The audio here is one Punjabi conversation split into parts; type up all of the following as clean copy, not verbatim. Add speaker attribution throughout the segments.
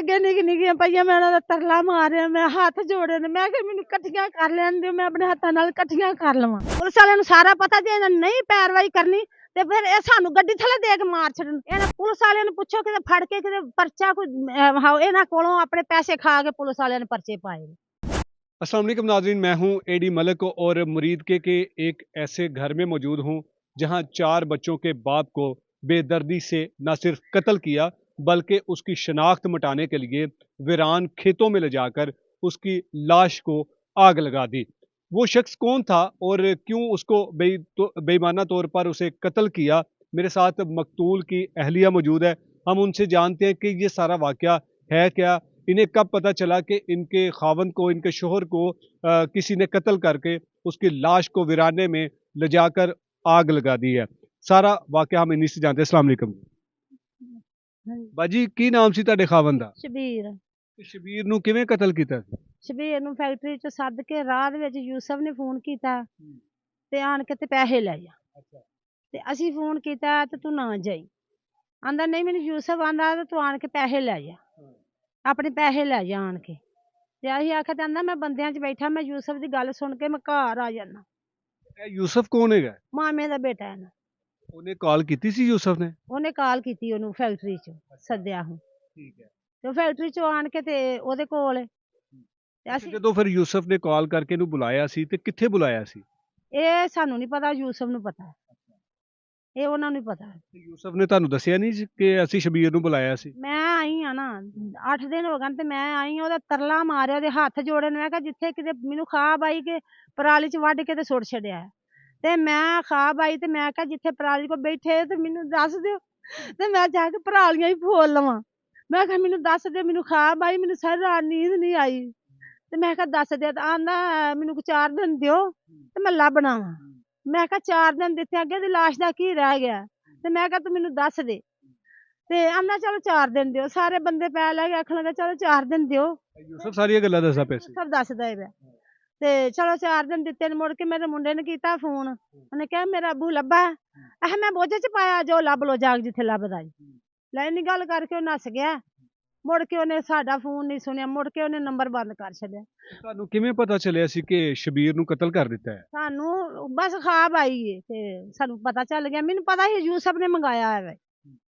Speaker 1: ਅੱਗੇ ਨਿੱਕੀਆਂ ਪਈਆਂ ਮੈਂ ਉਹਨਾਂ ਦਾ ਤਰਲਾ ਮਾਰਿਆ, ਮੈਂ ਹੱਥ ਜੋੜੇ ਨੇ, ਮੈਂ ਕਿਹਾ ਮੈਨੂੰ ਇਕੱਠੀਆਂ ਕਰ ਲੈਣ ਦਿਓ, ਮੈਂ ਆਪਣੇ ਹੱਥਾਂ ਨਾਲ ਇਕੱਠੀਆਂ ਕਰ ਲਵਾਂ। ਪੁਲਿਸ ਵਾਲਿਆਂ ਨੂੰ ਸਾਰਾ ਪਤਾ, ਜੇ ਇਹਨਾਂ ਨੇ ਨਹੀਂ ਪੈਰਵਾਈ ਕਰਨੀ ਤੇ ਫਿਰ ਇਹ ਸਾਨੂੰ ਗੱਡੀ ਥੱਲੇ ਦੇ ਕੇ ਮਾਰ ਛੱਡਣ। ਇਹਨਾਂ ਪੁਲਿਸ ਵਾਲਿਆਂ ਨੂੰ ਪੁੱਛੋ ਕਿਤੇ ਫੜ ਕੇ ਕਿਤੇ ਪਰਚਾ ਕੋਈ ਇਹਨਾਂ ਕੋਲੋਂ ਆਪਣੇ ਪੈਸੇ ਖਾ ਕੇ पुलिस वाले ने पर्चे पाए।
Speaker 2: अस्सलाम वालेकुम नाज़रीन, मैं हूं एडी मलिक और मुरीद के एक ऐसे घर में मौजूद हूं जहां 4 बच्चों के बाप को बेदर्दी से न सिर्फ कत्ल किया बल्कि उसकी शनाख्त मिटाने के लिए वीरान खेतों में ले जाकर उसकी लाश को आग लगा दी। वो शख्स कौन था और क्यों उसको बेईमाना तौर पर उसे कत्ल किया? मेरे साथ मकतूल की अहलिया मौजूद है, हम उनसे जानते हैं कि ये सारा वाक़या है क्या, इन्हें कब पता चला कि इनके खावंद को, इनके शोहर को किसी ने कत्ल करके उसकी लाश को वीराने में ले जाकर आग लगा दी है। सारा वाक़या हम इन्हीं से जानते हैं। अस्सलाम वालेकुम बाजी, की नाम सी तुहाडे खावंद दा?
Speaker 1: शबीर।
Speaker 2: शबीर नूं किवें कत्ल कीता?
Speaker 1: शबीर नूं फैक्ट्री च सद के रात विच यूसफ ने फोन कीता ते आण के ते पैसे ले जा। ते असीं फोन कीता ते तू ना जाई, आंदा नहीं मैनूं यूसफ आंदा तू आण के पैसे ले जा, अपने पैसे ले जा आण के। ते असीं आख्या ते आंदा मैं बंदियां च बैठा, मैं यूसफ दी गल सुन के मैं घर आ जाना।
Speaker 2: यूसफ कौन है?
Speaker 1: मामे दा बेटा है ना।
Speaker 2: ਉਹਨੇ ਕਾਲ ਕੀਤੀ ਸੀ यूसफ ने?
Speaker 1: ਉਹਨੇ ਕਾਲ ਕੀਤੀ ਉਹਨੂੰ ਫੈਕਟਰੀ ਚ ਸੱਦਿਆ ਹੁਣ।
Speaker 2: ਠੀਕ ਹੈ।
Speaker 1: ਤੇ ਫੈਕਟਰੀ ਚੋਂ ਆਣ ਕੇ ਤੇ ਉਹਦੇ ਕੋਲ ਤੇ ਅਸੀਂ
Speaker 2: ਜਦੋਂ ਫਿਰ यूसफ ਨੇ ਕਾਲ ਕਰਕੇ ਇਹਨੂੰ ਬੁਲਾਇਆ ਸੀ ਤੇ ਕਿੱਥੇ ਬੁਲਾਇਆ ਸੀ?
Speaker 1: ਇਹ ਸਾਨੂੰ ਨਹੀਂ ਪਤਾ, यूसफ ਨੂੰ ਪਤਾ ਹੈ, ਇਹ ਉਹਨਾਂ ਨੂੰ ਹੀ ਪਤਾ ਹੈ।
Speaker 2: यूसफ ਨੇ ਤੁਹਾਨੂੰ ਦੱਸਿਆ ਨਹੀਂ ਸੀ ਕਿ ਅਸੀਂ ਸ਼ਬੀਰ ਨੂੰ ਬੁਲਾਇਆ ਸੀ?
Speaker 1: ਮੈਂ ਆਈ ਆ ਨਾ 8 ਦਿਨ ਹੋ ਗਏ ਤੇ ਮੈਂ ਆਈ ਆ, ਉਹਦਾ ਤਰਲਾ ਮਾਰਿਆ, ਉਹਦੇ ਹੱਥ ਜੋੜੇ ਨੇ, ਮੈਂ ਕਿਹਾ ਜਿੱਥੇ ਕਿਤੇ ਮੈਨੂੰ ਖਾਬ ਆਈ ਕਿ ਪਰਾਲੀ ਚ ਵੱਢ ਕੇ ਤੇ ਸੁੱਟ ਛੱਡਿਆ ਤੇ ਮੈਂ ਖਾਬ ਆਈ ਤੇ ਮੈਂ ਕਿਹਾ ਜਿੱਥੇ ਪਰਾਲੀ ਕੋਲ ਬੈਠੇ ਤੇ ਮੈਨੂੰ ਦੱਸ ਦਿਓ ਤੇ ਮੈਂ ਜਾ ਕੇ ਪਰਾਲੀਆਂ ਹੀ ਫੋਲ ਲਵਾਂ। ਮੈਂ ਕਿਹਾ ਮੈਨੂੰ ਦੱਸ ਦਿਓ, ਮੈਨੂੰ ਖਾਬ ਆਈ, ਮੈਨੂੰ ਸਾਰੀ ਰਾਤ ਨੀਂਦ ਨਹੀਂ ਆਈ ਤੇ ਮੈਂ ਕਿਹਾ ਦੱਸ ਦੇ। ਤਾਂ ਆਂਦਾ ਮੈਨੂੰ 4 ਦਿਨ ਦਿਓ ਤੇ ਮੈਂ ਲੱਭਣਾ ਵਾ। ਮੈਂ ਕਿਹਾ 4 ਦਿਨ ਦਿੱਤੇ, ਅੱਗੇ ਦੀ ਲਾਸ਼ ਦਾ ਕੀ ਰਹਿ ਗਿਆ? ਤੇ ਮੈਂ ਕਿਹਾ ਤੂੰ ਮੈਨੂੰ ਦੱਸ ਦੇ। ਤੇ ਆਂਦਾ ਚਲੋ 4 ਦਿਨ ਦਿਓ। ਸਾਰੇ ਬੰਦੇ ਪੈ ਲੈ ਕੇ ਆਖਣ ਲੱਗੇ ਚਲੋ 4 ਦਿਨ ਦਿਓ।
Speaker 2: यूसफ ਸਾਰੀਆਂ ਗੱਲਾਂ ਦੱਸਦਾ ਪਿਆ ਸੀ?
Speaker 1: ਸਭ ਦੱਸਦਾ ਹੈ ਤੇ ਚਲੋ 4 ਦਿਨ ਦਿੱਤੇ ਨੇ। ਮੁੜ ਕੇ ਮੇਰੇ ਮੁੰਡੇ ਨੇ ਕੀਤਾ ਫੋਨ, ਉਹਨੇ ਕਿਹਾ ਮੇਰਾ ਅੱਬੂ ਲੱਭਾ। ਮੈਂ ਬੋਝੇ ਚ ਪਾਇਆ, ਜੋ ਲੱਭ ਲੋ ਜਾਗ ਜਿੱਥੇ ਲੱਭਦਾ ਜੀ। ਲੈ ਇੰਨੀ ਗੱਲ ਕਰਕੇ ਉਹ ਨੱਸ ਗਿਆ। ਮੁੜ ਕੇ ਉਹਨੇ ਸਾਡਾ ਫੋਨ ਨਹੀਂ ਸੁਣਿਆ, ਮੁੜ ਕੇ ਉਹਨੇ ਨੰਬਰ ਬੰਦ ਕਰ ਛੱਡਿਆ।
Speaker 2: ਤੁਹਾਨੂੰ ਕਿਵੇਂ ਪਤਾ ਚੱਲਿਆ ਸੀ ਕਿ ਸ਼ਬੀਰ ਨੂੰ ਕਤਲ ਕਰ ਦਿੱਤਾ ਹੈ?
Speaker 1: ਸਾਨੂੰ ਬਸ ਖਾਬ ਆਈ ਏ ਤੇ ਸਾਨੂੰ ਪਤਾ ਚੱਲ ਗਿਆ। ਮੈਨੂੰ ਪਤਾ ਸੀ यूसफ ਨੇ ਮੰਗਾਇਆ ਹੈ,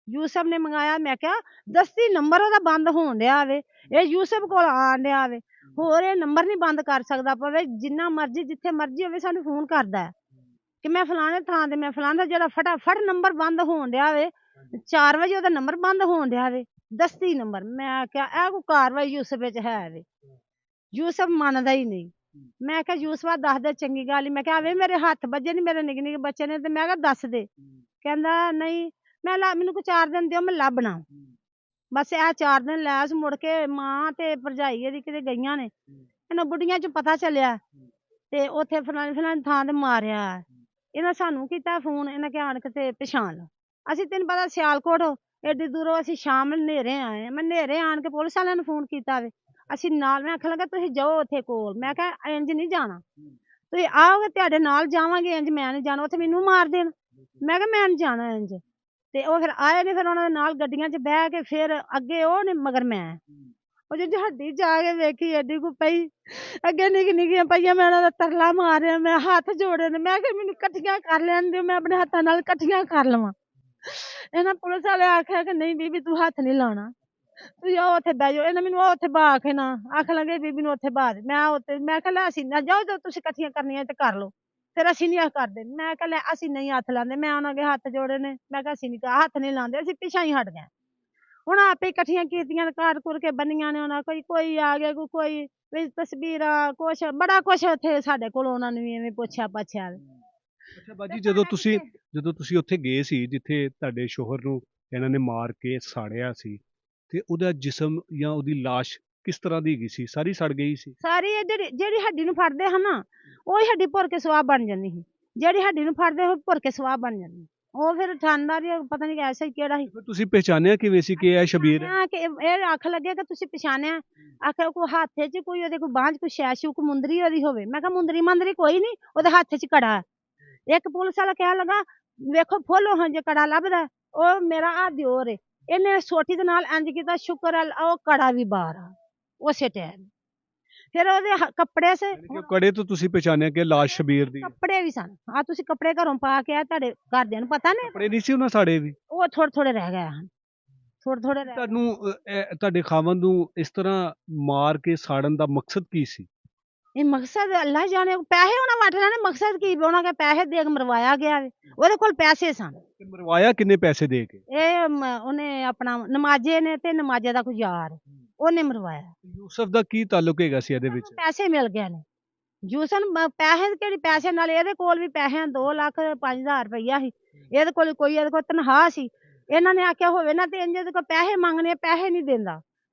Speaker 1: यूसफ ਨੇ ਮੰਗਾਇਆ। ਮੈਂ ਕਿਹਾ ਦਸਤੀ ਨੰਬਰ ਉਹਦਾ ਬੰਦ ਹੋਣ ਡਿਆ ਵੇ, ਇਹ यूसफ ਕੋਲ ਆਣ ਡਿਆ ਵੇ, ਹੋਰ ਇਹ ਨੰਬਰ ਨਹੀਂ ਬੰਦ ਕਰ ਸਕਦਾ। ਪਵੇ ਜਿੰਨਾ ਮਰਜ਼ੀ ਜਿੱਥੇ ਮਰਜ਼ੀ ਹੋਵੇ ਸਾਨੂੰ ਫੋਨ ਕਰਦਾ ਹੈ ਕਿ ਮੈਂ ਫਲਾਣੇ ਥਾਂ ਤੇ, ਮੈਂ ਫਲਾਣਾ, ਜਿਹੜਾ ਫਟਾਫਟ ਨੰਬਰ ਬੰਦ ਹੋਣ ਡਿਆ ਵੇ 4 ਵਜੇ ਉਹਦਾ ਨੰਬਰ ਬੰਦ ਹੋਣ ਡਿਆ ਵੇ, ਦਸਤੀ ਨੰਬਰ। ਮੈਂ ਕਿਹਾ ਇਹ ਕੋਈ ਕਾਰਵਾਈ यूसफ ਵਿੱਚ ਹੈ ਵੇ? यूसफ ਮੰਨਦਾ ਹੀ ਨਹੀਂ। ਮੈਂ ਕਿਹਾ यूसफ ਦੱਸ ਦੇ, ਚੰਗੀ ਗੱਲ ਹੀ। ਮੈਂ ਕਿਹਾ ਵੇ ਮੇਰੇ ਹੱਥ ਵੱਜੇ ਨੀ, ਮੇਰੇ ਨਿੱਕੇ ਨਿੱਕੇ ਬੱਚੇ ਨੇ, ਤੇ ਮੈਂ ਕਿਹਾ ਦੱਸ ਦੇ। ਕਹਿੰਦਾ ਨਹੀਂ ਮੈਨੂੰ ਕੋਈ 4 ਦਿਨ ਦਿਓ, ਮੈਂ ਲੱਭਣਾ। ਬਸ ਇਹ 4 ਦਿਨ ਲੈ ਆਸ। ਮੁੜ ਕੇ ਮਾਂ ਤੇ ਭਰਜਾਈ ਇਹਦੀ ਕਿਤੇ ਗਈਆਂ ਨੇ, ਇਹਨਾਂ ਬੁੱਢੀਆਂ ਚ ਪਤਾ ਚੱਲਿਆ ਤੇ ਉੱਥੇ ਫਲਾਣੀ ਥਾਂ ਤੇ ਮਾਰਿਆ। ਇਹਨਾਂ ਸਾਨੂੰ ਕੀਤਾ ਫੋਨ, ਇਹਨਾਂ ਕਿ ਆਣ ਕੇ ਤੇ ਪਛਾਣ ਲਓ। ਅਸੀਂ ਤੈਨੂੰ ਪਤਾ ਸਿਆਲਕੋਟ ਏਡੀ ਦੂਰੋਂ ਅਸੀਂ ਸ਼ਾਮ ਹਨੇਰੇ ਆਏ। ਮੈਂ ਹਨੇਰੇ ਆਣ ਕੇ ਪੁਲਿਸ ਵਾਲਿਆਂ ਨੂੰ ਫੋਨ ਕੀਤਾ ਵੇ, ਅਸੀਂ ਨਾਲ। ਮੈਂ ਆਖਣ ਲੱਗਾ ਤੁਸੀਂ ਜਾਓ ਉੱਥੇ ਕੋਲ। ਮੈਂ ਕਿਹਾ ਇੰਝ ਨਹੀਂ ਜਾਣਾ, ਤੁਸੀਂ ਆਓਗੇ ਤੁਹਾਡੇ ਨਾਲ ਜਾਵਾਂਗੇ, ਇੰਝ ਮੈਂ ਨਹੀਂ ਜਾਣਾ, ਉੱਥੇ ਮੈਨੂੰ ਮਾਰ ਦੇਣ। ਮੈਂ ਕਿਹਾ ਮੈਂ ਨਹੀਂ ਜਾਣਾ ਇੰਝ। ਤੇ ਉਹ ਫਿਰ ਆਏ ਨੇ, ਫਿਰ ਉਹਨਾਂ ਦੇ ਨਾਲ ਗੱਡੀਆਂ ਚ ਬਹਿ ਕੇ ਫਿਰ ਅੱਗੇ ਉਹ ਨੇ ਮਗਰ ਮੈਂ। ਉਹ ਜਿਹੜੀ ਹੱਡੀ ਜਾ ਕੇ ਵੇਖੀ ਐਡੀ ਕੋ ਪਈ, ਅੱਗੇ ਨਿੱਕੀਆਂ ਪਈਆਂ, ਮੈਂ ਉਹਨਾਂ ਦਾ ਤਰਲਾ ਮਾਰਿਆ, ਮੈਂ ਹੱਥ ਜੋੜੇ ਨੇ, ਮੈਂ ਕਿਹਾ ਮੈਨੂੰ ਇਕੱਠੀਆਂ ਕਰ ਲੈਣ ਦਿਓ, ਮੈਂ ਆਪਣੇ ਹੱਥਾਂ ਨਾਲ ਇਕੱਠੀਆਂ ਕਰ ਲਵਾਂ। ਇਹਨਾਂ ਪੁਲਿਸ ਵਾਲੇ ਆਖਿਆ ਕਿ ਨਹੀਂ ਬੀਬੀ ਤੂੰ ਹੱਥ ਨਹੀਂ ਲਾਉਣਾ, ਤੁਸੀਂ ਉਹ ਉੱਥੇ ਬਹਿ ਜਾਓ। ਇਹਨਾਂ ਮੈਨੂੰ ਉਹ ਉੱਥੇ ਬਹਾ ਕੇ ਨਾ ਆਖਣ ਲੱਗੇ ਬੀਬੀ ਨੂੰ ਉੱਥੇ ਬਹਾ ਦੇ। ਮੈਂ ਕਿਹਾ ਲੈ ਅਸੀਂ ਨਾ ਜਾਓ, ਜੋ ਤੁਸੀਂ ਇਕੱਠੀਆਂ ਕਰਨੀਆਂ ਤੇ ਕਰ ਲਓ, ਫਿਰ ਅਸੀਂ ਨਹੀਂ ਕਰਦੇ। ਮੈਂ ਕਿਹਾ ਲੈ ਅਸੀਂ ਨਹੀਂ ਹੱਥ ਲਾਉਂਦੇ। ਮੈਂ ਉਹਨਾਂ ਦੇ ਹੱਥ ਜੋੜੇ ਨੇ, ਮੈਂ ਕਿਹਾ ਅਸੀਂ ਨਹੀਂ ਹੱਥ ਨਹੀਂ ਲਾਉਂਦੇ, ਅਸੀਂ ਪਿੱਛਾ ਹੀ ਹਟ ਗਏ। ਹੁਣ ਆਪੇ ਇਕੱਠੀਆਂ ਕੀਤੀਆਂ, ਘਰ ਘੁਰ ਕੇ ਬੰਨੀਆਂ ਨੇ ਉਹਨਾਂ। ਕੋਈ ਆ ਗਿਆ, ਕੋਈ ਵੀ ਤਸਵੀਰਾਂ, ਕੁਛ ਬੜਾ ਕੁਛ ਉੱਥੇ ਸਾਡੇ ਕੋਲ ਉਹਨਾਂ ਨੂੰ ਐਵੇਂ ਪੁੱਛਿਆ ਪਾਛਿਆ।
Speaker 2: ਅੱਛਾ ਬਾਜੀ, ਜਦੋਂ ਤੁਸੀਂ ਉੱਥੇ ਗਏ ਸੀ ਜਿੱਥੇ ਤੁਹਾਡੇ ਸ਼ੋਹਰ ਨੂੰ ਇਹਨਾਂ ਨੇ ਮਾਰ ਕੇ ਸਾੜਿਆ ਸੀ, ਤੇ ਉਹਦਾ ਜਿਸਮ ਜਾਂ ਉਹਦੀ ਲਾਸ਼ ਕਿਸ ਤਰ੍ਹਾਂ ਦੀ ਹੈਗੀ ਸੀ? ਸਾਰੀ ਸੜ ਗਈ ਸੀ? ਸਾਰੀ
Speaker 1: ਜਿਹੜੀ ਹੱਡੀ ਨੂੰ ਫੜਦੇ ਹਨ ਨਾ, ਉਹੀ ਹੱਡੀ ਭੁਰ ਕੇ ਸਵਾਹ ਬਣ ਜਾਂਦੀ ਸੀ। ਜਿਹੜੀ ਹੱਡੀ ਨੂੰ ਫੜਦੇ ਉਹ ਭੁਰ ਕੇ ਸਵਾਹ ਬਣ ਜਾਂਦੀ। ਉਹ ਫਿਰ ਠਾਣਦਾਰ ਪਤਾ ਨਹੀਂ ਐਸਾ ਕਿਹੜਾ ਸੀ।
Speaker 2: ਤੁਸੀਂ ਪਹਿਚਾਨਿਆ ਕਿਵੇਂ ਸੀ ਕਿ ਇਹ ਸ਼ਬੀਰ ਹੈ?
Speaker 1: ਕਿ ਇਹ ਆਖ ਲੱਗੇ ਕਿ ਤੁਸੀਂ ਪਛਾਣਿਆ? ਆਖਿਆ ਕੋਈ ਹੱਥ 'ਚ ਕੋਈ ਉਹਦੇ ਕੋਈ ਬਾਂਹ 'ਚ ਕੋਈ ਸ਼ੈ ਸ਼ੂ ਕੋਈ ਮੁੰਦਰੀ ਉਹਦੀ ਹੋਵੇ। ਮੈਂ ਕਿਹਾ ਮੁੰਦਰੀ ਮੰਦਰੀ ਕੋਈ ਨਹੀਂ, ਉਹਦੇ ਹੱਥ 'ਚ ਕੜਾ। ਇੱਕ ਪੁਲਿਸ ਵਾਲਾ ਕਹਿਣ ਲੱਗਾ ਵੇਖੋ ਫੁੱਲ ਹਾਂ ਜੇ ਕੜਾ ਲੱਭਦਾ, ਉਹ ਮੇਰਾ ਆ ਦਿਓਰ ਏ। ਇਹਨੇ ਸੋਟੀ ਦੇ ਨਾਲ ਇੰਜ ਕੀਤਾ, ਸ਼ੁਕਰ ਹੈ ਉਹ ਕੜਾ ਵੀ ਬਾਹਰ ਆ ਉਸੇ ਟਾਈਮ। ਫਿਰ ਉਹਦੇ ਕੱਪੜੇ ਸੇ
Speaker 2: ਯਾਨੀ ਕਿ ਕੜੇ ਤੋਂ ਤੁਸੀਂ ਪਛਾਣਿਆ ਕਿ ਲਾਸ਼ ਸ਼ਬੀਰ ਦੀ ਹੈ।
Speaker 1: ਕੱਪੜੇ ਵੀ ਸਨ। ਆ ਤੁਸੀਂ ਕੱਪੜੇ ਘਰੋਂ ਪਾ ਕੇ ਆ, ਤੁਹਾਡੇ ਘਰਦਿਆਂ ਨੂੰ ਪਤਾ ਨੇ?
Speaker 2: ਕੱਪੜੇ ਨਹੀਂ ਸੀ ਉਹਨਾਂ ਸਾੜੇ ਵੀ?
Speaker 1: ਉਹ ਥੋੜੇ ਥੋੜੇ ਰਹਿ ਗਏ ਹਨ, ਥੋੜੇ ਥੋੜੇ ਰਹਿ ਗਏ।
Speaker 2: ਤੁਹਾਨੂੰ ਤੁਹਾਡੇ ਖਾਵਨ ਨੂੰ ਇਸ ਤਰ੍ਹਾਂ ਮਾਰ ਕੇ ਸਾੜਨ ਦਾ ਮਕਸਦ ਕੀ ਸੀ?
Speaker 1: ਇਹ ਮਕਸਦ ਅੱਲਾ ਹੀ ਜਾਣੇ, ਪੈਸੇ ਉਹਨਾਂ ਵੱਟ ਲੈਣੇ, ਮਕਸਦ ਕੀ? ਉਹਨਾਂ ਕੇ ਪੈਸੇ ਦੇ ਕੇ ਮਰਵਾਇਆ ਗਿਆ ਵੇ, ਉਹਦੇ ਕੋਲ ਪੈਸੇ ਸਨ।
Speaker 2: ਤੇ ਮਰਵਾਇਆ ਕਿੰਨੇ ਪੈਸੇ ਦੇ ਕੇ?
Speaker 1: ਇਹ ਉਹਨੇ ਆਪਣਾ ਨਮਾਜ਼ੇ ਨੇ ਤੇ ਨਮਾਜ਼ੇ ਦਾ ਕੋਈ ਯਾਰ, ਉਹਨੇ ਮਰਵਾਇਆ।
Speaker 2: ਯੂਸਫ ਦਾ ਕੀ ਤਾਲੁਕ ਹੈਗਾ ਸੀ ਇਹਦੇ ਵਿੱਚ?
Speaker 1: ਪੈਸੇ ਮਿਲ ਗਏ ਨੇ ਯੂਸਨ, ਪੈਸੇ ਕਿਹੜੀ ਪੈਸੇ ਨਾਲ, ਇਹਦੇ ਕੋਲ ਵੀ ਪੈਸੇ 2,05,000 ਰੁਪਈਆ ਸੀ, ਇਹਦੇ ਕੋਲ ਕੋਈ, ਇਹਦੇ ਕੋਲ ਤਨਖਾਹ ਸੀ। ਇਹਨਾਂ ਨੇ ਆਖਿਆ ਹੋਵੇ ਨਾ ਤੇ ਇਹਦੇ ਕੋਲ ਪੈਸੇ ਮੰਗਣੇ, ਪੈਸੇ ਨਹੀਂ ਦਿੰਦਾ,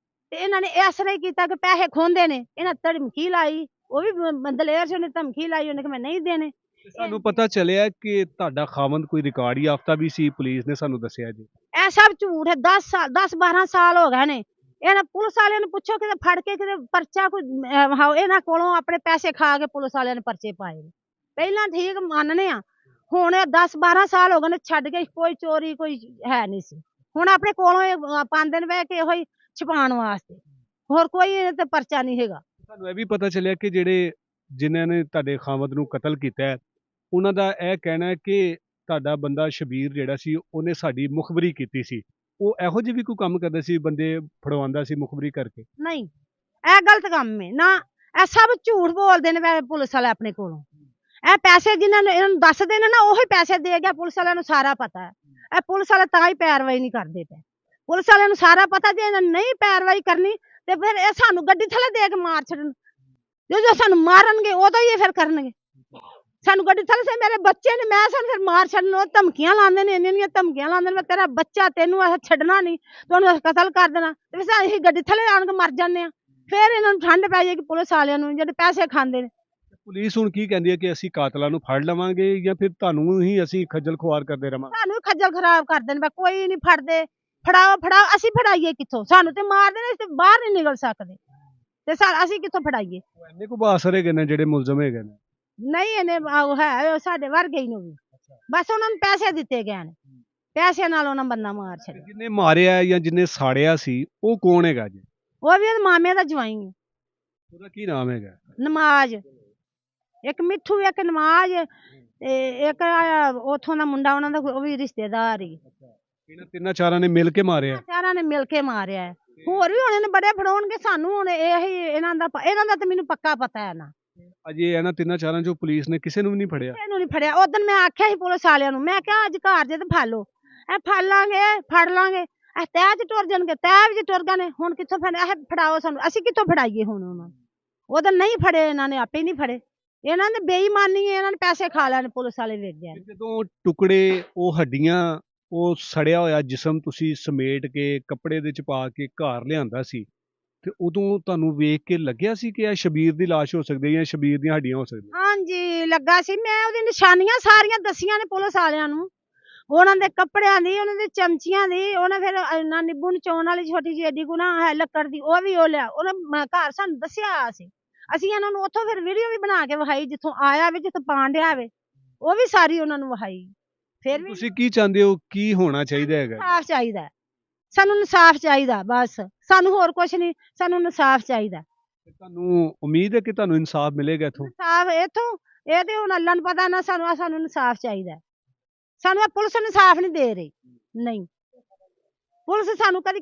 Speaker 1: ਤੇ ਇਹਨਾਂ ਨੇ ਇਸ ਤਰ੍ਹਾਂ ਹੀ ਕੀਤਾ ਕਿ ਪੈਸੇ ਖੋਹਦੇ ਨੇ। ਇਹਨਾਂ ਧਮਕੀ ਲਾਈ, ਉਹ ਵੀ ਦਲੇਰ ਸੀ, ਉਹਨੇ ਧਮਕੀ ਲਾਈ, ਉਹਨੇ ਕਿ ਮੈਂ ਨਹੀਂ ਦੇਣੇ।
Speaker 2: ਸਾਨੂੰ ਪਤਾ ਚੱਲਿਆ ਕਿ ਤੁਹਾਡਾ ਖਾਵੰਦ ਕੋਈ ਰਿਕਾਰਡ ਯਾਫਤਾ ਵੀ ਸੀ, ਪੁਲਿਸ ਨੇ ਸਾਨੂੰ ਦੱਸਿਆ ਜੀ।
Speaker 1: ਇਹ ਸਭ ਝੂਠ ਹੈ। 10-12 ਸਾਲ ਹੋ ਗਏ ਨੇ। ਇਹਨਾਂ ਪੁਲਿਸ ਵਾਲਿਆਂ ਨੂੰ ਪੁੱਛੋ, ਕਿਤੇ ਫੜ ਕੇ ਕਿਤੇ ਪਰਚਾ ਕੋਈ ਇਹਨਾਂ ਕੋਲੋਂ ਆਪਣੇ ਪੈਸੇ ਖਾ ਕੇ ਪੁਲਿਸ ਵਾਲਿਆਂ ਨੇ ਪਰਚੇ ਪਾਏ ਨੇ। ਪਹਿਲਾਂ ਠੀਕ ਮੰਨਨੇ ਆ, ਹੁਣ 10-12 ਸਾਲ ਹੋ ਗਏ ਨੇ ਛੱਡ ਕੇ, ਕੋਈ ਚੋਰੀ ਕੋਈ ਹੈ ਨਹੀਂ ਸੀ। ਹੁਣ ਆਪਣੇ ਕੋਲੋਂ ਇਹ ਪਾਉਂਦੇ ਨੇ ਬਹਿ ਕੇ ਇਹੋ ਹੀ ਛੁਪਾਉਣ ਵਾਸਤੇ, ਹੋਰ ਕੋਈ ਇਹ ਤੇ ਪਰਚਾ ਨਹੀਂ ਹੈਗਾ।
Speaker 2: ਸਾਨੂੰ ਇਹ ਵੀ ਪਤਾ ਚੱਲਿਆ ਕਿ ਜਿਨ੍ਹਾਂ ਨੇ ਤੁਹਾਡੇ ਖਾਵੰਦ ਨੂੰ ਕਤਲ ਕੀਤਾ ਹੈ, ਉਹਨਾਂ ਦਾ ਇਹ ਕਹਿਣਾ ਹੈ ਕਿ ਤੁਹਾਡਾ ਬੰਦਾ ਸ਼ਬੀਰ ਜਿਹੜਾ ਸੀ, ਉਹਨੇ ਸਾਡੀ ਮੁਖਬਰੀ ਕੀਤੀ ਸੀ। ਉਹ ਇਹੋ ਜਿਹੇ ਵੀ ਕੋਈ ਕੰਮ ਕਰਦਾ ਸੀ, ਬੰਦੇ ਫੜਵਾਉਂਦਾ ਸੀ ਮੁਖਬਰੀ ਕਰਕੇ?
Speaker 1: ਨਹੀਂ, ਇਹ ਗਲਤ ਕੰਮ ਹੈ ਨਾ, ਇਹ ਸਭ ਝੂਠ ਬੋਲਦੇ ਨੇ ਵੈਸੇ ਪੁਲਿਸ ਵਾਲੇ ਆਪਣੇ ਕੋਲੋਂ। ਇਹ ਪੈਸੇ ਜਿਨ੍ਹਾਂ ਨੇ ਇਹਨਾਂ ਨੂੰ ਦੱਸਦੇ ਨੇ ਨਾ, ਉਹੀ ਪੈਸੇ ਦੇ ਗਿਆ। ਪੁਲਿਸ ਵਾਲਿਆਂ ਨੂੰ ਸਾਰਾ ਪਤਾ ਹੈ। ਇਹ ਪੁਲਿਸ ਵਾਲੇ ਤਾਂ ਹੀ ਪੈਰਵਾਈ ਨਹੀਂ ਕਰਦੇ ਪਏ। ਪੁਲਿਸ ਵਾਲਿਆਂ ਨੂੰ ਸਾਰਾ ਪਤਾ, ਜੇ ਇਹਨਾਂ ਨੇ ਨਹੀਂ ਪੈਰਵਾਈ ਕਰਨੀ ਤੇ ਫਿਰ ਇਹ ਸਾਨੂੰ ਗੱਡੀ ਥੱਲੇ ਦੇ ਕੇ ਮਾਰ ਛੱਡਣ। ਜਦੋਂ ਸਾਨੂੰ ਮਾਰਨਗੇ ਉਦੋਂ ਹੀ ਇਹ ਫਿਰ ਕਰਨਗੇ। ਸਾਨੂੰ ਗੱਡੀ ਥੱਲੇ ਸੇ ਮੇਰੇ ਬੱਚੇ ਨੇ, ਮੈਂ ਸਾਨੂੰ ਫਿਰ ਮਾਰ ਛੱਡਣ। ਉਹ ਧਮਕੀਆਂ ਲਾਉਂਦੇ ਨੇ, ਇੰਨੀਆਂ ਧਮਕੀਆਂ ਲਾਉਂਦੇ ਨੇ, ਮੈਂ ਤੇਰਾ ਬੱਚਾ, ਤੈਨੂੰ ਅਸੀਂ ਛੱਡਣਾ ਨਹੀਂ, ਤੁਹਾਨੂੰ ਅਸੀਂ ਕਤਲ ਕਰ ਦੇਣਾ। ਤੇ ਫਿਰ ਅਸੀਂ ਗੱਡੀ ਥੱਲੇ ਆਣ ਕੇ ਮਰ ਜਾਂਦੇ ਆ। ਫਿਰ ਇਹਨਾਂ ਨੂੰ ਠੰਡ ਪੈ ਜਾਏਗੀ ਪੁਲਿਸ ਵਾਲਿਆਂ ਨੂੰ, ਜਿਹੜੇ ਪੈਸੇ ਖਾਂਦੇ ਨੇ।
Speaker 2: ਪੁਲਿਸ ਹੁਣ ਕੀ ਕਹਿੰਦੀ ਹੈ ਕਿ ਅਸੀਂ ਕਾਤਲਾਂ ਨੂੰ ਫੜ ਲਵਾਂਗੇ ਜਾਂ ਫਿਰ ਤੁਹਾਨੂੰ ਹੀ ਅਸੀਂ ਖੱਜਲ ਖੁਆਰ ਕਰਦੇ ਰਵਾਂਗੇ?
Speaker 1: ਸਾਨੂੰ ਖੱਜਲ ਖਰਾਬ ਕਰਦੇ ਨੇ, ਕੋਈ ਨਹੀਂ ਫੜਦੇ। ਫੜਾਓ ਫੜਾਓ, ਅਸੀਂ ਫੜਾਈਏ ਕਿੱਥੋਂ? ਸਾਨੂੰ ਤੇ ਮਾਰਦੇ ਨੇ, ਅਸੀਂ ਤੇ ਬਾਹਰ ਨਹੀਂ ਨਿਕਲ ਸਕਦੇ, ਤੇ ਅਸੀਂ ਕਿੱਥੋਂ ਫੜਾਈਏ?
Speaker 2: ਇੰਨੇ ਕੋ ਬਾਸਰ ਹੈਗੇ ਨੇ ਜਿਹੜੇ ਮੁਲਜ਼ਮ ਹੈਗੇ ਨੇ?
Speaker 1: ਨਹੀਂ, ਇਹਨੇ ਹੈ ਸਾਡੇ ਵਰਗੇ ਹੀ ਨੂੰ ਵੀ, ਬਸ ਉਹਨਾਂ ਨੂੰ ਪੈਸੇ ਦਿੱਤੇ ਗਏ ਨੇ, ਪੈਸੇ ਨਾਲ ਉਹਨਾਂ ਬੰਦਾ ਮਾਰ ਛੱਡਿਆ।
Speaker 2: ਜਿਹਨੇ ਮਾਰਿਆ ਜਾਂ ਜਿਹਨੇ ਸਾੜਿਆ ਸੀ, ਉਹ ਕੌਣ ਹੈਗਾ ਜੀ?
Speaker 1: ਉਹ ਵੀ ਉਹਦੇ ਮਾਮੇ ਦਾ ਜਵਾਈ ਹੈ।
Speaker 2: ਉਹਦਾ ਕੀ ਨਾਮ ਹੈਗਾ?
Speaker 1: ਨਮਾਜ਼, ਇੱਕ ਮਿੱਠੂ, ਇੱਕ ਨਮਾਜ਼, ਤੇ ਇੱਕ ਉਥੋਂ ਦਾ ਮੁੰਡਾ, ਉਹਨਾਂ ਦਾ ਉਹ ਵੀ ਰਿਸ਼ਤੇਦਾਰ ਹੀ।
Speaker 2: ਇਹਨਾਂ ਤਿੰਨਾਂ ਚਾਰਾਂ ਨੇ ਮਿਲ ਕੇ ਮਾਰਿਆ?
Speaker 1: ਚਾਰਾਂ ਨੇ ਮਿਲ ਕੇ ਮਾਰਿਆ ਹੈ। ਹੋਰ ਵੀ ਹੋਣੇ ਨੇ, ਬੜੇ ਫੜਾਉਣਗੇ। ਸਾਨੂੰ ਹੁਣ ਇਹੀ ਇਹਨਾਂ ਦਾ ਤੇ ਮੈਨੂੰ ਪੱਕਾ ਪਤਾ ਹੈ ਨਾ।
Speaker 2: ਅਜੇ ਇਹਨਾਂ ਤਿੰਨਾਂ ਚਾਰਾਂ ਚੋਂ ਪੁਲਿਸ ਨੇ ਕਿਸੇ ਨੂੰ ਵੀ ਨਹੀਂ ਫੜਿਆ?
Speaker 1: ਇਹਨੂੰ ਨਹੀਂ ਫੜਿਆ। ਉਦੋਂ ਮੈਂ ਆਖਿਆ ਸੀ ਪੁਲਿਸ ਵਾਲਿਆਂ ਨੂੰ, ਮੈਂ ਕਿਹਾ ਅੱਜ ਘਰ ਜੇ ਤੇ ਫੜ ਲਓ, ਇਹ ਫੜ ਲਾਂਗੇ, ਫੜ ਲਾਂਗੇ, ਇਹ ਤਹਿ ਚ ਟੁਰ ਜਾਣਗੇ, ਤਹਿ ਵਿੱਚ ਟੁਰ ਗਏ ਨੇ। ਹੁਣ ਕਿੱਥੋਂ ਫੜਿਆ? ਇਹ ਫੜਾਓ ਸਾਨੂੰ, ਅਸੀਂ ਕਿੱਥੋਂ ਫੜਾਈਏ ਹੁਣ ਉਹਨਾਂ ਨੂੰ? ਉਦੋਂ ਨਹੀਂ ਫੜੇ, ਇਹਨਾਂ ਨੇ ਆਪੇ ਨਹੀਂ ਫੜੇ। ਇਹਨਾਂ ਨੇ ਬੇਈਮਾਨੀ ਹੈ, ਇਹਨਾਂ ਨੇ ਪੈਸੇ ਖਾ ਲੈਣੇ ਪੁਲਿਸ ਵਾਲੇ ਵੇਖ ਗਏ।
Speaker 2: ਜਦੋਂ ਟੁਕੜੇ, ਉਹ ਹੱਡੀਆਂ, ਉਹ ਸੜਿਆ ਹੋਇਆ ਜਿਸਮ ਤੁਸੀਂ ਸਮੇਟ ਕੇ ਕੱਪੜੇ ਦੇ ਚ ਪਾ ਕੇ ਘਰ ਲਿਆਂਦਾ ਸੀ, ਤੇ ਉਦੋਂ ਤੁਹਾਨੂੰ ਵੇਖ ਕੇ ਲੱਗਿਆ ਸੀ ਕਿ ਇਹ ਸ਼ਬੀਰ ਦੀ ਲਾਸ਼ ਹੋ ਸਕਦੀ ਹੈ ਜਾਂ ਸ਼ਬੀਰ ਦੀਆਂ ਹੱਡੀਆਂ ਹੋ ਸਕਦੀਆਂ?
Speaker 1: ਹਾਂਜੀ ਲੱਗਾ ਸੀ। ਮੈਂ ਉਹਦੀ ਨਿਸ਼ਾਨੀਆਂ ਸਾਰੀਆਂ ਦੱਸੀਆਂ ਨੇ ਪੁਲਿਸ ਵਾਲਿਆਂ ਨੂੰ, ਉਹਨਾਂ ਦੇ ਕੱਪੜਿਆਂ ਦੀ, ਉਹਨਾਂ ਦੇ ਚਮਚੀਆਂ ਦੀ। ਉਹਨੇ ਫਿਰ ਨਾ ਨਿੰਬੂ ਨਚਾਉਣ ਵਾਲੀ ਛੋਟੀ ਜਿਹੀ ਏਡੀ ਕੁ ਨਾ ਹੈ ਲੱਕੜ ਦੀ, ਉਹ ਵੀ ਉਹ ਲਿਆ। ਉਹਨੇ ਘਰ ਸਾਨੂੰ ਦੱਸਿਆ ਸੀ, ਅਸੀਂ ਇਹਨਾਂ ਨੂੰ ਉੱਥੋਂ ਫਿਰ ਵੀਡੀਓ ਵੀ ਬਣਾ ਕੇ ਵਿਖਾਈ, ਜਿੱਥੋਂ ਆਇਆ ਵੇ, ਜਿੱਥੋਂ ਪਾਣ ਡਿਆ ਵੇ, ਉਹ ਵੀ ਸਾਰੀ ਉਹਨਾਂ ਨੂੰ ਵਿਖਾਈ। ਫਿਰ ਵੀ
Speaker 2: ਤੁਸੀਂ ਕੀ ਚਾਹੁੰਦੇ ਹੋ, ਕੀ ਹੋਣਾ ਚਾਹੀਦਾ ਹੈਗਾ?
Speaker 1: ਇਨਸਾਫ ਚਾਹੀਦਾ ਸਾਨੂੰ, ਇਨਸਾਫ ਚਾਹੀਦਾ ਬਸ, ਸਾਨੂੰ ਹੋਰ ਕੁਝ ਨਹੀਂ, ਸਾਨੂੰ ਇਨਸਾਫ ਚਾਹੀਦਾ।
Speaker 2: ਤੁਹਾਨੂੰ ਉਮੀਦ ਹੈ ਕਿ ਤੁਹਾਨੂੰ ਇਨਸਾਫ ਮਿਲੇਗਾ ਇੱਥੋਂ?
Speaker 1: ਇਨਸਾਫ ਇੱਥੋਂ, ਇਹ ਤੇ ਹੁਣ ਅੱਲਾ ਨੂੰ ਪਤਾ ਨਾ, ਸਾਨੂੰ ਇਨਸਾਫ ਚਾਹੀਦਾ। ਸਾਨੂੰ ਇਹ ਪੁਲਿਸ ਇਨਸਾਫ ਨਹੀਂ ਦੇ ਰਹੀ। ਨਹੀਂ, ਪੁਲਿਸ ਸਾਨੂੰ ਕਦੀ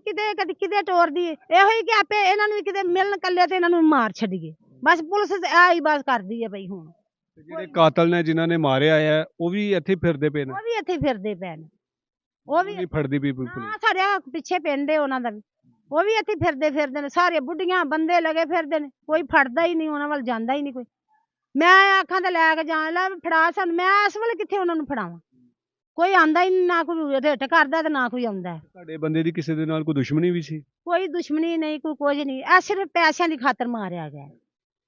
Speaker 1: ਕਿਤੇ ਟੋਰਦੀ ਹੈ। ਇਹੋ ਹੀ ਕਿ ਆਪੇ ਇਹਨਾਂ ਨੂੰ ਕਿਤੇ ਮਿਲਣ ਕੱਲੇ ਤੇ ਇਹਨਾਂ ਨੂੰ ਮਾਰ ਛੱਡੀਏ, ਬਸ ਪੁਲਿਸ ਆਹੀ ਬਸ ਕਰਦੀ ਹੈ ਪਈ। ਹੁਣ
Speaker 2: ਜਿਹੜੇ ਕਾਤਲ ਨੇ, ਜਿਨ੍ਹਾਂ ਨੇ ਮਾਰਿਆ ਹੈ, ਉਹ ਵੀ ਇੱਥੇ ਫਿਰਦੇ ਪਏ ਨੇ?
Speaker 1: ਉਹ ਵੀ ਇੱਥੇ ਫਿਰਦੇ ਪਏ ਨੇ, ਉਹ ਵੀ
Speaker 2: ਨਹੀਂ ਫੜਦੀ ਪਈ ਪੁਲਿਸ?
Speaker 1: ਸਾਡੇ ਪਿੱਛੇ ਪਿੰਡ ਹੈ ਉਹਨਾਂ ਦਾ ਵੀ, ਉਹ ਵੀ ਇੱਥੇ ਫਿਰਦੇ ਨੇ। ਸਾਰੇ ਬੁੱਢੀਆਂ ਬੰਦੇ ਲਗੇ ਫਿਰਦੇ ਨੇ, ਕੋਈ ਫੜਦਾ ਹੀ ਨਹੀਂ, ਉਹਨਾਂ ਵੱਲ ਜਾਂਦਾ ਹੀ ਨਹੀਂ ਕੋਈ। ਮੈਂ ਆਖਾਂ ਤੇ ਲੈ ਕੇ ਜਾਣ ਲੈ ਫੜਾ ਸਾਨੂੰ, ਮੈਂ ਇਸ ਵੇਲੇ ਕਿੱਥੇ ਉਹਨਾਂ ਨੂੰ ਫੜਾਵਾਂ? ਕੋਈ ਆਂਦਾ ਹੀ ਨਹੀਂ, ਨਾ ਕੋਈ ਰਿਟ ਕਰਦਾ ਤੇ ਨਾ ਕੋਈ ਆਉਂਦਾ।
Speaker 2: ਤੁਹਾਡੇ ਬੰਦੇ ਦੀ ਕਿਸੇ ਦੇ ਨਾਲ ਕੋਈ ਦੁਸ਼ਮਣੀ ਵੀ ਸੀ?
Speaker 1: ਕੋਈ ਦੁਸ਼ਮਣੀ ਨਹੀਂ, ਕੋਈ ਕੁਝ ਨਹੀਂ, ਇਹ ਸਿਰਫ ਪੈਸਿਆਂ ਦੀ ਖਾਤਰ ਮਾਰਿਆ ਗਿਆ।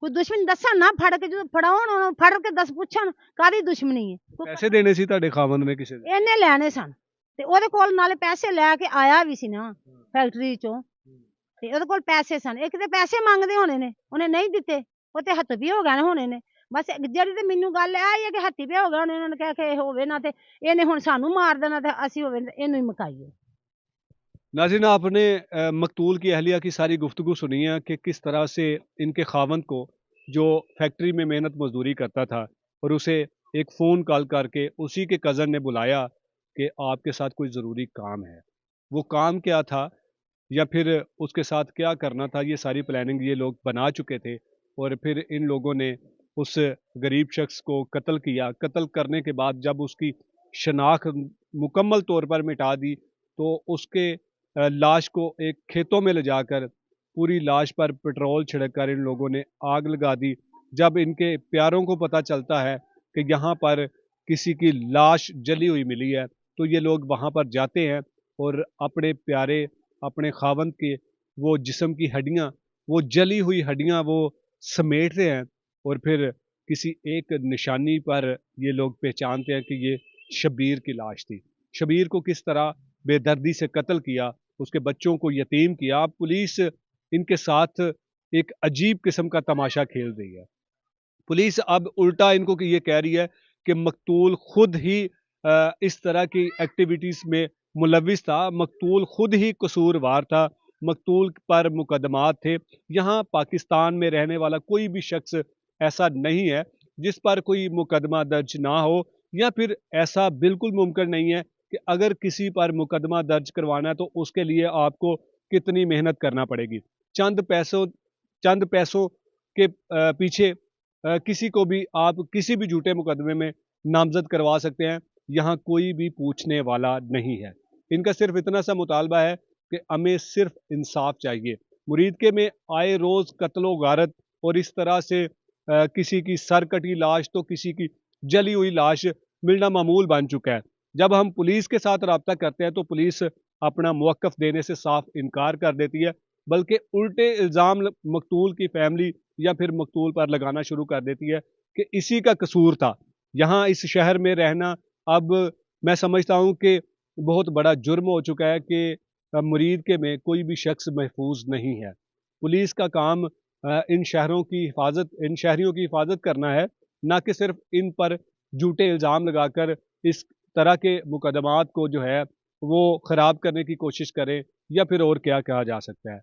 Speaker 1: ਕੋਈ ਦੁਸ਼ਮਣੀ ਦੱਸਣ ਨਾ, ਫੜ ਕੇ ਜਦੋਂ ਫੜਾਉਣ, ਉਹਨੂੰ ਫੜ ਕੇ ਦੱਸ ਪੁੱਛਣ ਕਾਹਦੀ ਦੁਸ਼ਮਣੀ ਹੈ।
Speaker 2: ਪੈਸੇ ਦੇਣੇ ਸੀ ਤੁਹਾਡੇ ਖਾਵੰਦ ਨੇ ਕਿਸੇ ਦੇ?
Speaker 1: ਇਹਨੇ ਲੈਣੇ ਸਨ, ਤੇ ਉਹਦੇ ਕੋਲ ਨਾਲੇ ਪੈਸੇ ਲੈ ਕੇ ਆਇਆ ਵੀ ਸੀ ਨਾ ਫੈਕਟਰੀ ਚੋਂ, ਤੇ ਉਹਦੇ ਕੋਲ ਪੈਸੇ ਸਨ। ਇੱਕ ਤੇ ਪੈਸੇ ਮੰਗਦੇ ਹੋਣੇ ਨੇ, ਉਹਨੇ ਨਹੀਂ ਦਿੱਤੇ, ਉਹ ਤੇ ਹੱਥ ਵੀ ਹੋ ਗਏ ਹੋਣੇ ਨੇ। ਬਸ ਜਿਹੜੀ ਤੇ ਮੈਨੂੰ ਗੱਲ ਆਈ ਹੈ ਕਿ ਹੱਥੀ ਵੀ ਹੋ ਗਏ ਹੋਣੇ, ਉਹਨਾਂ ਨੇ ਕਿਹਾ ਕਿ ਹੋਵੇ ਨਾ ਤੇ ਇਹਨੇ ਹੁਣ ਸਾਨੂੰ ਮਾਰ ਦੇਣਾ, ਤੇ ਅਸੀਂ ਹੋਵੇ ਇਹਨੂੰ ਹੀ ਮੁਕਾਈਏ।
Speaker 2: नाज़रीन आपने मकतूल की अहलिया की सारी गुफ्तगू सुनी है कि किस तरह से इनके खावंद को जो फैक्ट्री में मेहनत मजदूरी करता था और उसे एक फ़ोन कॉल करके उसी के कज़न ने बुलाया कि आपके साथ कोई ज़रूरी काम है। वो काम क्या था या फिर उसके साथ क्या करना था, ये सारी प्लानिंग ये लोग बना चुके थे और फिर इन लोगों ने उस गरीब शख्स को कत्ल किया। कत्ल करने के बाद जब उसकी शनाख्त मुकम्मल तौर पर मिटा दी तो उसके लाश को एक खेतों में ले जाकर पूरी लाश पर पेट्रोल छिड़क कर इन लोगों ने आग लगा दी। जब इनके प्यारों को पता चलता है कि यहाँ पर किसी की लाश जली हुई मिली है तो ये लोग वहाँ पर जाते हैं और अपने प्यारे अपने खावंद के वो जिस्म की हड्डियाँ, वो जली हुई हड्डियाँ वो समेटते हैं और फिर किसी एक निशानी पर ये लोग पहचानते हैं कि ये शब्बीर की लाश थी। शब्बीर को किस तरह बेदर्दी से कत्ल किया, उसके बच्चों को यतीम किया। पुलिस इनके साथ एक अजीब किस्म का तमाशा खेल रही है। पुलिस अब उल्टा इनको कि ये कह रही है कि मकतूल खुद ही इस तरह की एक्टिविटीज़ में मुलविस था, मकतूल खुद ही कसूरवार था, मकतूल पर मुकदमात थे। यहाँ पाकिस्तान में रहने वाला कोई भी शख्स ऐसा नहीं है जिस पर कोई मुकदमा दर्ज ना हो, या फिर ऐसा बिल्कुल मुमकिन नहीं है कि अगर किसी पर मुकदमा दर्ज करवाना है तो उसके लिए आपको कितनी मेहनत करना पड़ेगी। चंद पैसों चंद पैसों के पीछे किसी को भी आप किसी भी झूठे मुकदमे में नामजद करवा सकते हैं। यहाँ कोई भी पूछने वाला नहीं है। इनका सिर्फ इतना सा मुतालबा है कि हमें सिर्फ इंसाफ चाहिए। मुरीदके में आए रोज़ कत्लो गारत और इस तरह से किसी की सर कटी लाश तो किसी की जली हुई लाश मिलना मामूल बन चुका है। जब हम पुलिस के साथ रब्ता करते हैं तो पुलिस अपना मौक़िफ़ देने से साफ इनकार कर देती है, बल्कि उल्टे इल्ज़ाम मकतूल की फैमिली या फिर मकतूल पर लगाना शुरू कर देती है कि इसी का कसूर था। यहाँ इस शहर में रहना अब मैं समझता हूँ कि बहुत बड़ा जुर्म हो चुका है कि मुरीदके में कोई भी शख्स महफूज नहीं है। पुलिस का काम इन शहरियों की हिफाजत करना है, ना कि सिर्फ इन पर झूठे इल्ज़ाम लगाकर इस तरह के मुकदमात को जो है वो ख़राब करने की कोशिश करें, या फिर और क्या कहा जा सकता है।